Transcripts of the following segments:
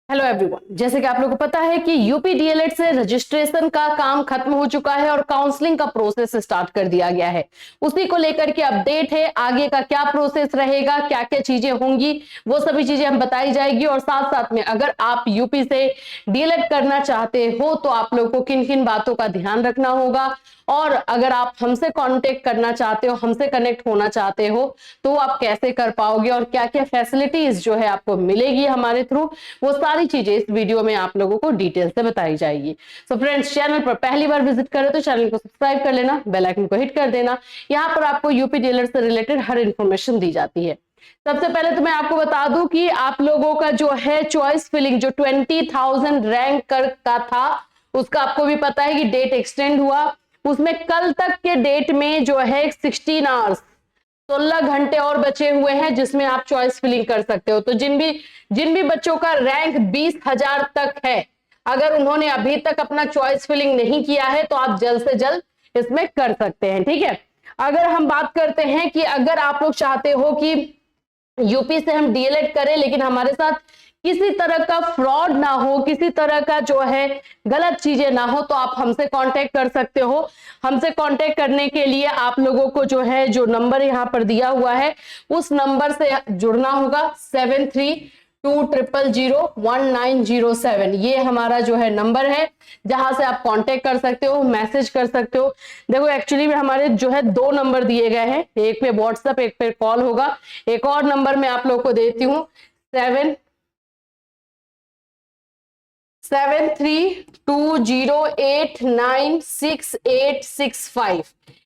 Hello everyone, जैसे कि आप लोगों को पता है कि यूपी डीएलएड से रजिस्ट्रेशन का काम खत्म हो चुका है और काउंसलिंग का प्रोसेस स्टार्ट कर दिया गया है। उसी को लेकर के अपडेट है, आगे का क्या प्रोसेस रहेगा, क्या क्या चीजें होंगी, वो सभी चीजें हम बताई जाएगी। और साथ साथ में अगर आप यूपी से डीएलएड करना चाहते हो तो आप लोगों को किन किन बातों का ध्यान रखना होगा, और अगर आप हमसे कांटेक्ट करना चाहते हो, हमसे कनेक्ट होना चाहते हो, तो आप कैसे कर पाओगे और क्या क्या फैसिलिटीज जो है आपको मिलेगी हमारे थ्रू, वो सारी चीजें इस वीडियो में आप लोगों को डिटेल से बताई जाएगी। सो फ्रेंड्स, चैनल पर पहली बार विजिट करें तो चैनल को सब्सक्राइब कर लेना, बेल आइकन को हिट कर देना। यहाँ पर आपको यूपी डीएलएड से रिलेटेड हर इंफॉर्मेशन दी जाती है। सबसे पहले तो मैं आपको बता दूं कि आप लोगों का जो है चॉइस फिलिंग जो 20,000 रैंक का था, उसका आपको भी पता है कि डेट एक्सटेंड हुआ। उसमें कल तक के डेट में जो है 16 आवर्स 16 घंटे और बचे हुए हैं, जिसमें आप चॉइस फिलिंग कर सकते हो। तो जिन भी बच्चों का रैंक 20,000 तक है, अगर उन्होंने अभी तक अपना चॉइस फिलिंग नहीं किया है तो आप जल्द से जल्द इसमें कर सकते हैं। ठीक है, अगर हम बात करते हैं कि अगर आप लोग चाहते हो कि यूपी से हम डीएलएड करें लेकिन हमारे साथ किसी तरह का फ्रॉड ना हो, किसी तरह का जो है गलत चीजें ना हो, तो आप हमसे कांटेक्ट कर सकते हो। हमसे कांटेक्ट करने के लिए आप लोगों को जो है जो नंबर यहाँ पर दिया हुआ है उस नंबर से जुड़ना होगा। 7320001907 ये हमारा जो है नंबर है, जहां से आप कांटेक्ट कर सकते हो, मैसेज कर सकते हो। देखो एक्चुअली में हमारे जो है 2 नंबर दिए गए हैं, एक पे व्हाट्सएप एक पे कॉल होगा। एक और नंबर मैं आप लोगों को देती हूँ, 7320896865।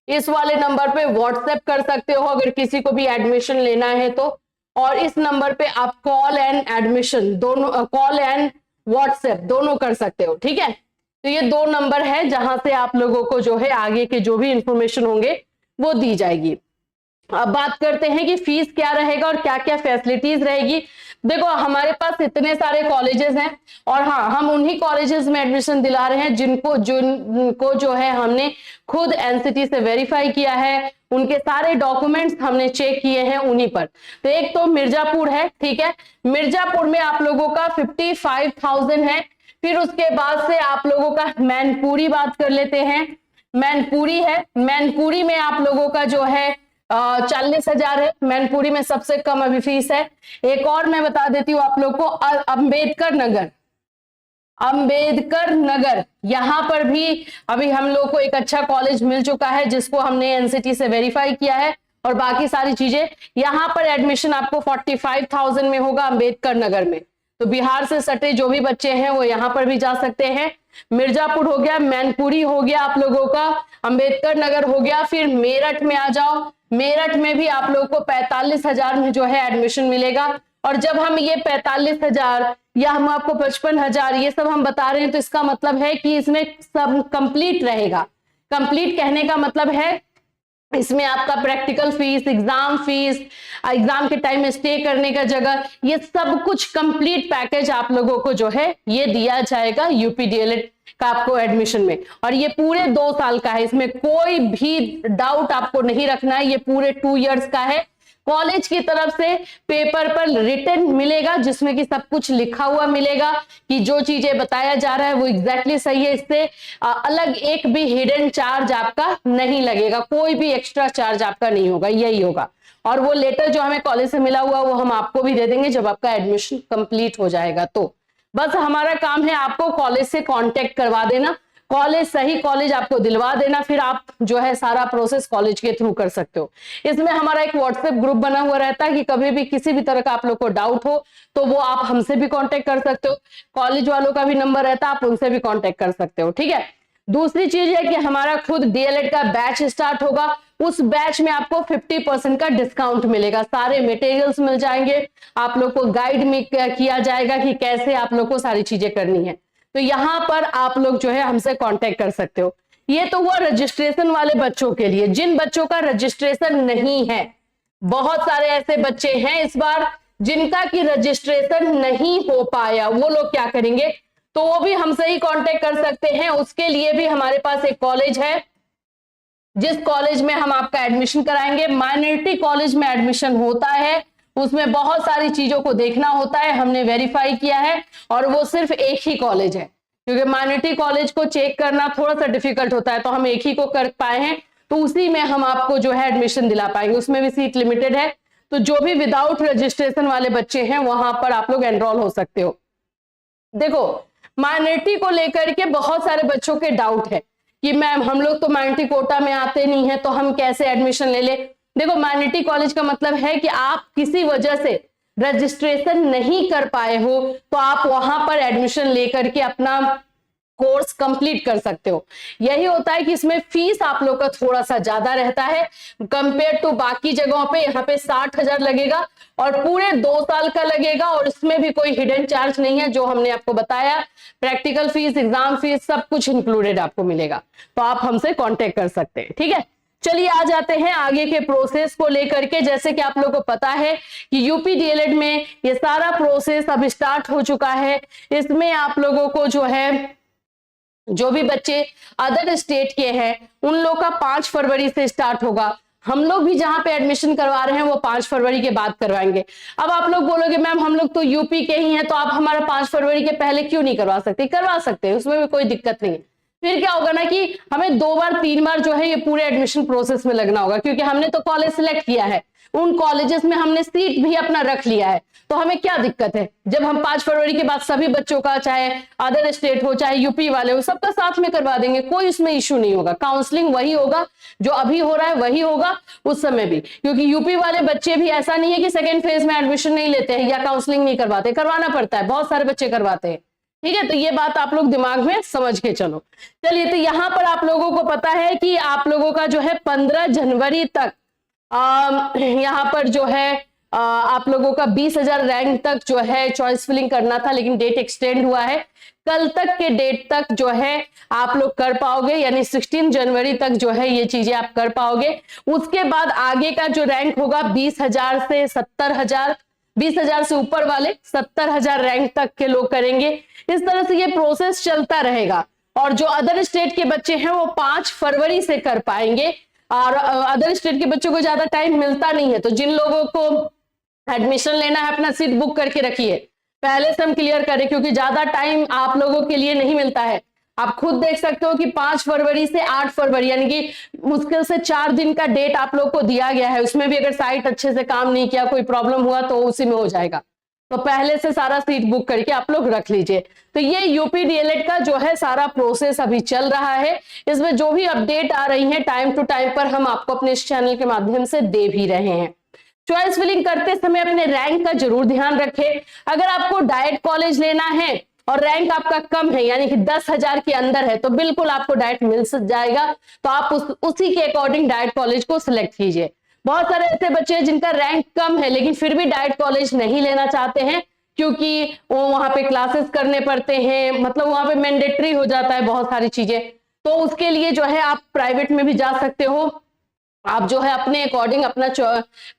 इस वाले नंबर पे व्हाट्सएप कर सकते हो अगर किसी को भी एडमिशन लेना है तो, और इस नंबर पे आप कॉल एंड एडमिशन दोनों, कॉल एंड व्हाट्सएप दोनों कर सकते हो। ठीक है, तो ये 2 नंबर है जहां से आप लोगों को जो है आगे के जो भी इंफॉर्मेशन होंगे वो दी जाएगी। अब बात करते हैं कि फीस क्या रहेगा और क्या क्या फैसिलिटीज रहेगी। देखो हमारे पास इतने सारे कॉलेजेस हैं, और हाँ, हम उन्हीं कॉलेजेस में एडमिशन दिला रहे हैं जिनको जो है हमने खुद एनसीटी से वेरीफाई किया है, उनके सारे डॉक्यूमेंट्स हमने चेक किए हैं उन्हीं पर। तो एक तो मिर्जापुर है, ठीक है, मिर्जापुर में आप लोगों का 55,000 है। फिर उसके बाद से आप लोगों का मैनपुरी बात कर लेते हैं, मैनपुरी है, मैनपुरी में आप लोगों का जो है 40,000 है। मैनपुरी में सबसे कम अभी फीस है। एक और मैं बता देती हूँ आप लोग को, अंबेडकर नगर, अंबेडकर नगर, यहां पर भी अभी हम लोग को एक अच्छा कॉलेज मिल चुका है जिसको हमने एनसीटी से वेरीफाई किया है, और बाकी सारी चीजें यहां पर एडमिशन आपको 45,000 में होगा अंबेडकर नगर में। तो बिहार से सटे जो भी बच्चे हैं वो यहां पर भी जा सकते हैं। मिर्जापुर हो गया, मैनपुरी हो गया आप लोगों का, अंबेडकर नगर हो गया। फिर मेरठ में आ जाओ, मेरठ में भी आप लोगों को 45,000 में जो है एडमिशन मिलेगा। और जब हम ये 45,000 या हम आपको 55,000 ये सब हम बता रहे हैं, तो इसका मतलब है कि इसमें सब कंप्लीट रहेगा। कंप्लीट कहने का मतलब है इसमें आपका practical fees, exam fees, exam के टाइम में स्टे करने का जगह, ये सब कुछ कंप्लीट पैकेज आप लोगों को जो है ये दिया जाएगा यूपी डीएलएड का आपको एडमिशन में। और ये पूरे 2 साल का है, इसमें कोई भी डाउट आपको नहीं रखना है, ये पूरे 2 इयर्स का है। कॉलेज की तरफ से पेपर पर रिटन मिलेगा जिसमें कि सब कुछ लिखा हुआ मिलेगा कि जो चीजें बताया जा रहा है वो एग्जैक्टली सही है। इससे अलग एक भी हिडन चार्ज आपका नहीं लगेगा, कोई भी एक्स्ट्रा चार्ज आपका नहीं होगा, यही होगा। और वो लेटर जो हमें कॉलेज से मिला हुआ वो हम आपको भी दे देंगे जब आपका एडमिशन कंप्लीट हो जाएगा। तो बस हमारा काम है आपको कॉलेज से कांटेक्ट करवा देना, कॉलेज, सही कॉलेज आपको दिलवा देना, फिर आप जो है सारा प्रोसेस कॉलेज के थ्रू कर सकते हो। इसमें हमारा एक व्हाट्सएप ग्रुप बना हुआ रहता है कि कभी भी किसी भी तरह का आप लोग को डाउट हो तो वो आप हमसे भी कांटेक्ट कर सकते हो, कॉलेज वालों का भी नंबर रहता है, आप उनसे भी कांटेक्ट कर सकते हो। ठीक है, दूसरी चीज है कि हमारा खुद डीएलएड का बैच स्टार्ट होगा, उस बैच में आपको 50% का डिस्काउंट मिलेगा, सारे मटेरियल्स मिल जाएंगे, आप लोग को गाइड में किया जाएगा कि कैसे आप लोग को सारी चीजें करनी है। तो यहां पर आप लोग जो है हमसे कांटेक्ट कर सकते हो। ये तो हुआ रजिस्ट्रेशन वाले बच्चों के लिए। जिन बच्चों का रजिस्ट्रेशन नहीं है, बहुत सारे ऐसे बच्चे हैं इस बार जिनका की रजिस्ट्रेशन नहीं हो पाया, वो लोग क्या करेंगे, तो वो भी हमसे ही कांटेक्ट कर सकते हैं। उसके लिए भी हमारे पास एक कॉलेज है जिस कॉलेज में हम आपका एडमिशन कराएंगे। माइनॉरिटी कॉलेज में एडमिशन होता है उसमें बहुत सारी चीजों को देखना होता है, हमने वेरीफाई किया है, और वो सिर्फ एक ही कॉलेज है, क्योंकि माइनॉरिटी कॉलेज को चेक करना थोड़ा सा डिफिकल्ट होता है, तो हम एक ही को कर पाए हैं, तो उसी में हम आपको जो है एडमिशन दिला पाएंगे। उसमें भी सीट लिमिटेड है, तो जो भी विदाउट रजिस्ट्रेशन वाले बच्चे हैं वहां पर आप लोग एनरोल हो सकते हो। देखो, माइनॉरिटी को लेकर के बहुत सारे बच्चों के डाउट है कि मैम हम लोग तो माइनॉरिटी कोटा में आते नहीं है, तो हम कैसे एडमिशन ले ले। देखो, माइनॉरिटी कॉलेज का मतलब है कि आप किसी वजह से रजिस्ट्रेशन नहीं कर पाए हो, तो आप वहां पर एडमिशन लेकर के अपना कोर्स कंप्लीट कर सकते हो। यही होता है कि इसमें फीस आप लोग का थोड़ा सा ज्यादा रहता है कंपेयर टू बाकी जगहों पे। यहाँ पे 60,000 लगेगा और पूरे 2 साल का लगेगा, और इसमें भी कोई हिडन चार्ज नहीं है, जो हमने आपको बताया। प्रैक्टिकल फीस, एग्जाम फीस, सब कुछ इंक्लूडेड आपको मिलेगा, तो आप हमसे कॉन्टेक्ट कर सकते हैं। ठीक है, चलिए आ जाते हैं आगे के प्रोसेस को लेकर के। जैसे कि आप लोगों को पता है कि यूपी डीएलएड में ये सारा प्रोसेस अब स्टार्ट हो चुका है। इसमें आप लोगों को जो है, जो भी बच्चे अदर स्टेट के हैं उन लोग का 5 फरवरी से स्टार्ट होगा। हम लोग भी जहां पे एडमिशन करवा रहे हैं वो 5 फरवरी के बाद करवाएंगे। अब आप लोग बोलोगे मैम हम लोग तो यूपी के ही हैं, तो आप हमारा 5 फरवरी के पहले क्यों नहीं करवा सकते? करवा सकते हैं, उसमें भी कोई दिक्कत नहीं है। फिर क्या होगा ना कि हमें 2 बार 3 बार जो है ये पूरे एडमिशन प्रोसेस में लगना होगा, क्योंकि हमने तो कॉलेज सिलेक्ट किया है, उन कॉलेजेस में हमने सीट भी अपना रख लिया है, तो हमें क्या दिक्कत है जब हम 5 फरवरी के बाद सभी बच्चों का, चाहे अदर स्टेट हो चाहे यूपी वाले हो, सबका साथ में करवा देंगे, कोई उसमें इश्यू नहीं होगा। काउंसलिंग वही होगा जो अभी हो रहा है, वही होगा उस समय भी, क्योंकि यूपी वाले बच्चे भी ऐसा नहीं है कि सेकेंड फेज में एडमिशन नहीं लेते हैं या काउंसलिंग नहीं करवाते, करवाना पड़ता है, बहुत सारे बच्चे करवाते हैं। ठीक है, तो ये बात आप लोग दिमाग में समझ के चलो। चलिए, तो यहां पर आप लोगों को पता है कि आप लोगों का जो है 15 जनवरी तक यहां पर जो है आप लोगों का 20,000 रैंक तक जो है चॉइस फिलिंग करना था, लेकिन डेट एक्सटेंड हुआ है। कल तक के डेट तक जो है आप लोग कर पाओगे, यानी 16 जनवरी तक जो है ये चीजें आप कर पाओगे। उसके बाद आगे का जो रैंक होगा 20,000 से 70,000, 20,000 से ऊपर वाले 70,000 रैंक तक के लोग करेंगे। इस तरह से ये प्रोसेस चलता रहेगा, और जो अदर स्टेट के बच्चे हैं वो 5 फरवरी से कर पाएंगे, और अदर स्टेट के बच्चों को ज्यादा टाइम मिलता नहीं है, तो जिन लोगों को एडमिशन लेना है अपना सीट बुक करके रखिए, पहले से हम क्लियर करें, क्योंकि ज्यादा टाइम आप लोगों के लिए नहीं मिलता है। आप खुद देख सकते हो कि 5 फरवरी से 8 फरवरी, यानी कि मुश्किल से 4 दिन का डेट आप लोग को दिया गया है। उसमें भी अगर साइट अच्छे से काम नहीं किया, कोई प्रॉब्लम हुआ, तो उसी में हो जाएगा, तो पहले से सारा सीट बुक करके आप लोग रख लीजिए। तो ये यूपी डीएलएड का जो है सारा प्रोसेस अभी चल रहा है। इसमें जो भी अपडेट आ रही है टाइम टू टाइम पर हम आपको अपने इस चैनल के माध्यम से दे भी रहे हैं। चॉइस फिलिंग करते समय अपने रैंक का जरूर ध्यान रखें। अगर आपको डाइट कॉलेज लेना है और रैंक आपका कम है, यानी कि 10,000 के अंदर है, तो बिल्कुल आपको डाइट मिल जाएगा, तो आप उसी के अकॉर्डिंग डाइट कॉलेज को सिलेक्ट कीजिए। बहुत सारे ऐसे बच्चे हैं जिनका रैंक कम है लेकिन फिर भी डाइट कॉलेज नहीं लेना चाहते हैं, क्योंकि वो वहां पे क्लासेस करने पड़ते हैं, मतलब वहां पे मैंडेटरी हो जाता है बहुत सारी चीजें। तो उसके लिए जो है आप प्राइवेट में भी जा सकते हो, आप जो है अपने अकॉर्डिंग अपना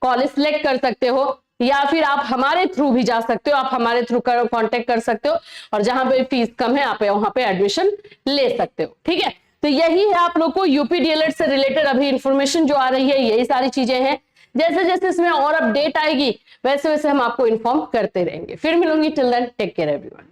कॉलेज सिलेक्ट कर सकते हो, या फिर आप हमारे थ्रू भी जा सकते हो, आप हमारे थ्रू कांटेक्ट कर सकते हो, और जहां पे फीस कम है आप वहां पे एडमिशन ले सकते हो। ठीक है, तो यही है आप लोग को यूपी डीएलएड से रिलेटेड अभी इंफॉर्मेशन जो आ रही है, यही सारी चीजें हैं। जैसे जैसे इसमें और अपडेट आएगी वैसे वैसे हम आपको इन्फॉर्म करते रहेंगे। फिर मिलूंगी, till then take care everyone.